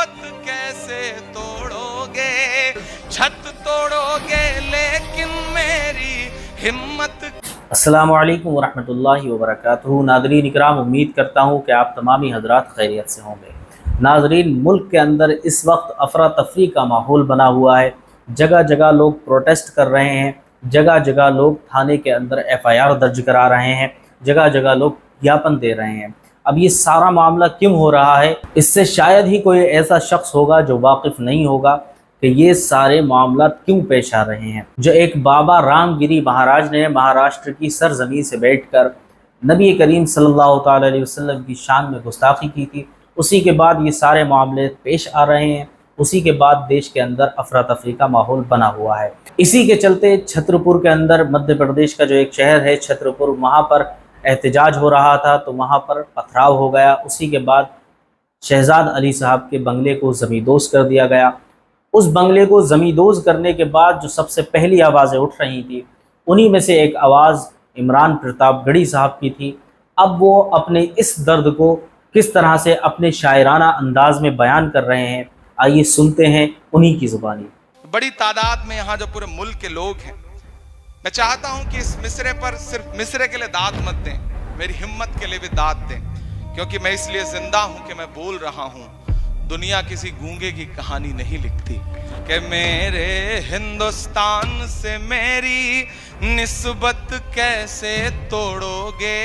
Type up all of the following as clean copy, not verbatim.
निस्बत कैसे तोड़ोगे, छत तोड़ोगे लेकिन मेरी हिम्मत। अस्सलामु अलैकुम वरहमतुल्लाहि वबरकातुहू। नाज़रीन इकराम, उम्मीद करता हूँ कि आप तमामी हज़रात खैरियत से होंगे। नाज़रीन, मुल्क के अंदर इस वक्त अफरा तफरी का माहौल बना हुआ है। जगह जगह लोग प्रोटेस्ट कर रहे हैं, जगह जगह लोग थाने के अंदर FIR दर्ज करा रहे हैं, जगह जगह लोग ज्ञापन दे रहे हैं। अब ये सारा मामला क्यों हो रहा है, इससे शायद ही कोई ऐसा शख्स होगा जो वाकिफ़ नहीं होगा कि ये सारे मामला क्यों पेश आ रहे हैं। जो एक बाबा रामगिरी महाराज ने महाराष्ट्र की सरजमीन से बैठकर नबी करीम सल्लल्लाहु ताला अलैहि वसल्लम की शान में गुस्ताखी की थी, उसी के बाद ये सारे मामले पेश आ रहे हैं। उसी के बाद देश के अंदर अफरा तफरी का माहौल बना हुआ है। इसी के चलते छतरपुर के अंदर, मध्य प्रदेश का जो एक शहर है छतरपुर, वहाँ पर एहतजाज हो रहा था तो वहाँ पर पथराव हो गया। उसी के बाद शहजाद अली साहब के बंगले को ज़मींदोज़ कर दिया गया। उस बंगले को ज़मींदोज़ करने के बाद जो सबसे पहली आवाज़ें उठ रही थी, उन्हीं में से एक आवाज़ इमरान प्रतापगढ़ी साहब की थी। अब वो अपने इस दर्द को किस तरह से अपने शायराना अंदाज में बयान कर रहे हैं, आइए सुनते हैं उन्हीं की ज़ुबानी। बड़ी तादाद में यहाँ जो पूरे मुल्क के लोग हैं, मैं चाहता हूँ कि इस मिसरे पर सिर्फ मिसरे के लिए दाद मत दें, मेरी हिम्मत के लिए भी दाद दें, क्योंकि मैं इसलिए जिंदा हूँ कि मैं बोल रहा हूँ। दुनिया किसी गूंगे की कहानी नहीं लिखती कि मेरे हिंदुस्तान से मेरी निस्बत कैसे तोड़ोगे,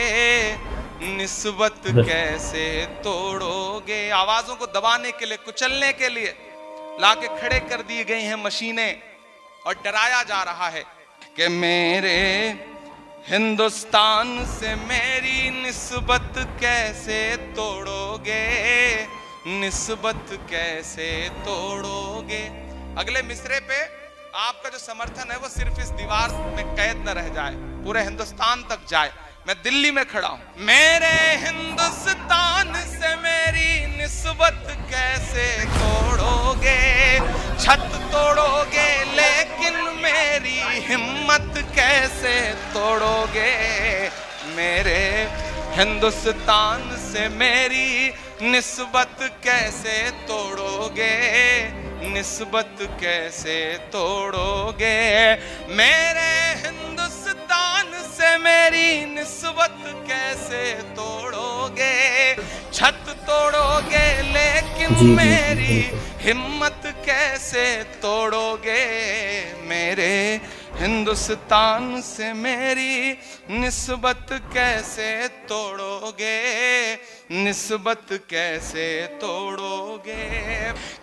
निस्बत कैसे तोड़ोगे। आवाजों को दबाने के लिए, कुचलने के लिए लाके खड़े कर दी गई हैं मशीनें, और डराया जा रहा है कि मेरे हिंदुस्तान से मेरी निस्बत कैसे तोड़ोगे, निस्बत कैसे तोड़ोगे। अगले मिसरे पे आपका जो समर्थन है वो सिर्फ इस दीवार में कैद न रह जाए, पूरे हिंदुस्तान तक जाए। मैं दिल्ली में खड़ा हूं। मेरे हिंदुस्तान से मेरी निस्बत कैसे तोड़ोगे, छत तोड़ोगे लेकिन मेरी हिम्मत कैसे तोड़ोगे। मेरे हिंदुस्तान से मेरी निस्बत कैसे तोड़ोगे, निस्बत कैसे तोड़ोगे। मेरे हिंदुस्तान से मेरी निस्बत कैसे तोड़ोगे, छत तोड़ोगे लेकिन मेरी हिम्मत कैसे तोड़ोगे। मेरे हिंदुस्तान से मेरी निस्बत कैसे तोड़ोगे, निस्बत कैसे तोड़ोगे।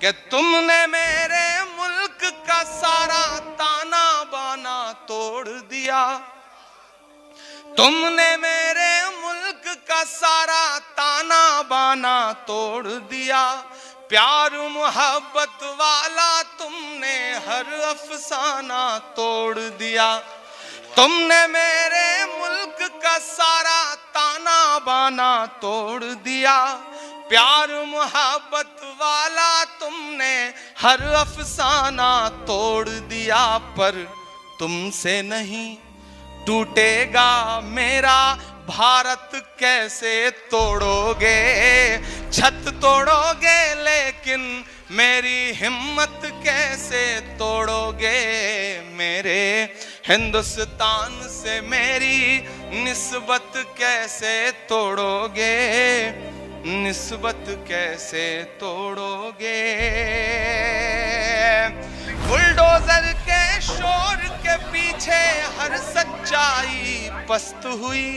कि तुमने मेरे मुल्क का सारा ताना बाना तोड़ दिया, तुमने मेरे मुल्क का सारा ताना बाना तोड़ दिया। प्यार मोहब्बत वाला तुमने हर अफसाना तोड़ दिया। तुमने मेरे मुल्क का सारा ताना बाना तोड़ दिया। प्यार मोहब्बत वाला तुमने हर अफसाना तोड़ दिया। पर तुमसे नहीं टूटेगा मेरा भारत कैसे तोड़ोगे, छत तोड़ोगे लेकिन मेरी हिम्मत कैसे तोड़ोगे। मेरे हिंदुस्तान से मेरी निस्बत कैसे तोड़ोगे, निस्बत कैसे तोड़ोगे। बुलडोजर के शोर के पीछे हर सच्चाई पस्त हुई,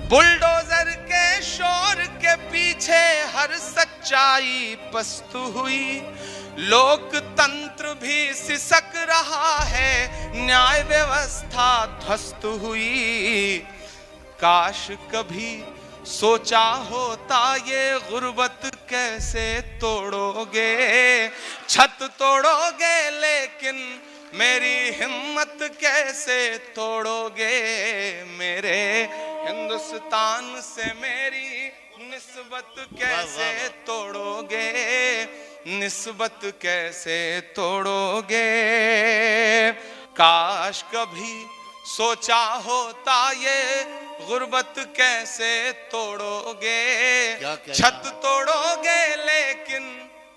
बुलडोजर के शोर के पीछे हर सच्चाई पस्त हुई। लोकतंत्र भी सिसक रहा है, न्याय व्यवस्था ध्वस्त हुई। काश कभी सोचा होता ये गुर्बत कैसे तोड़ोगे, छत तोड़ोगे लेकिन मेरी हिम्मत कैसे तोड़ोगे। मेरे हिंदुस्तान से मेरी निस्बत कैसे तोड़ोगे, निस्बत कैसे तोड़ोगे। काश कभी सोचा होता ये गुर्बत कैसे तोड़ोगे, छत तोड़ोगे लेकिन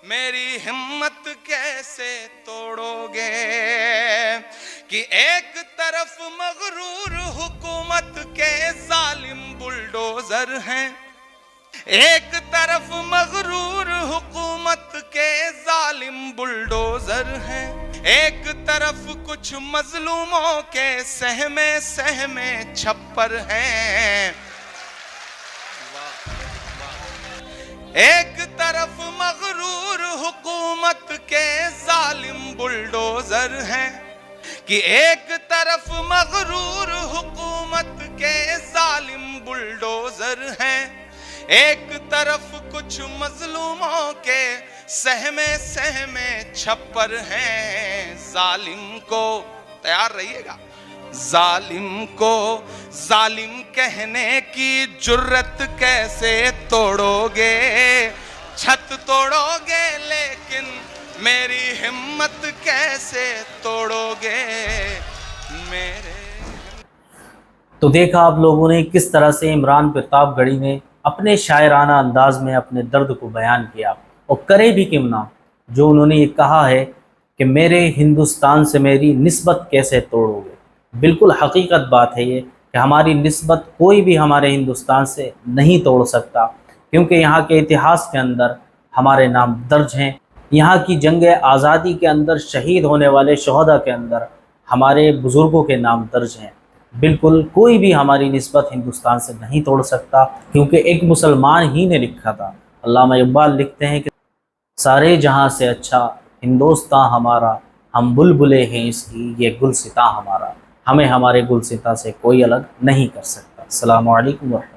میری ہمت کیسے توڑو گے کہ ایک طرف مغرور حکومت کے ظالم بلڈوزر ہیں، ایک طرف مغرور حکومت کے ظالم بلڈوزر ہیں، ایک طرف کچھ مظلوموں کے سہمے سہمے چھپر ہیں، ایک طرف مغرور حکومت کے ظالم بلڈوزر ہیں کہ ایک طرف مغرور حکومت کے ظالم بلڈوزر ہیں، ایک طرف کچھ مظلوموں کے سہمے سہمے چھپر ہیں۔ ظالم کو، تیار رہیے گا، ظالم کو ظالم کہنے کی جرت کیسے توڑو گے؟ چھت توڑو گے لیکن میری ہمت کیسے توڑو گے میرے۔ تو دیکھا آپ لوگوں نے کس طرح سے عمران پرتاپ گڑھی نے اپنے شاعرانہ انداز میں اپنے درد کو بیان کیا، اور کرے بھی کیوں نہ، جو انہوں نے یہ کہا ہے کہ میرے ہندوستان سے میری نسبت کیسے توڑو گے۔ بالکل حقیقت بات ہے یہ کہ ہماری نسبت کوئی بھی ہمارے ہندوستان سے نہیں توڑ سکتا، کیونکہ یہاں کے اتہاس کے اندر ہمارے نام درج ہیں، یہاں کی جنگ آزادی کے اندر شہید ہونے والے شہداء کے اندر ہمارے بزرگوں کے نام درج ہیں۔ بالکل کوئی بھی ہماری نسبت ہندوستان سے نہیں توڑ سکتا، کیونکہ ایک مسلمان ہی نے لکھا تھا۔ علامہ اقبال لکھتے ہیں کہ سارے جہاں سے اچھا ہندوستان ہمارا، ہم بلبلے ہیں اس کی یہ گلستاں ہمارا، ہمیں ہمارے گلستاں سے کوئی الگ نہیں کر سکتا۔ السلام علیکم ورحمۃ اللہ۔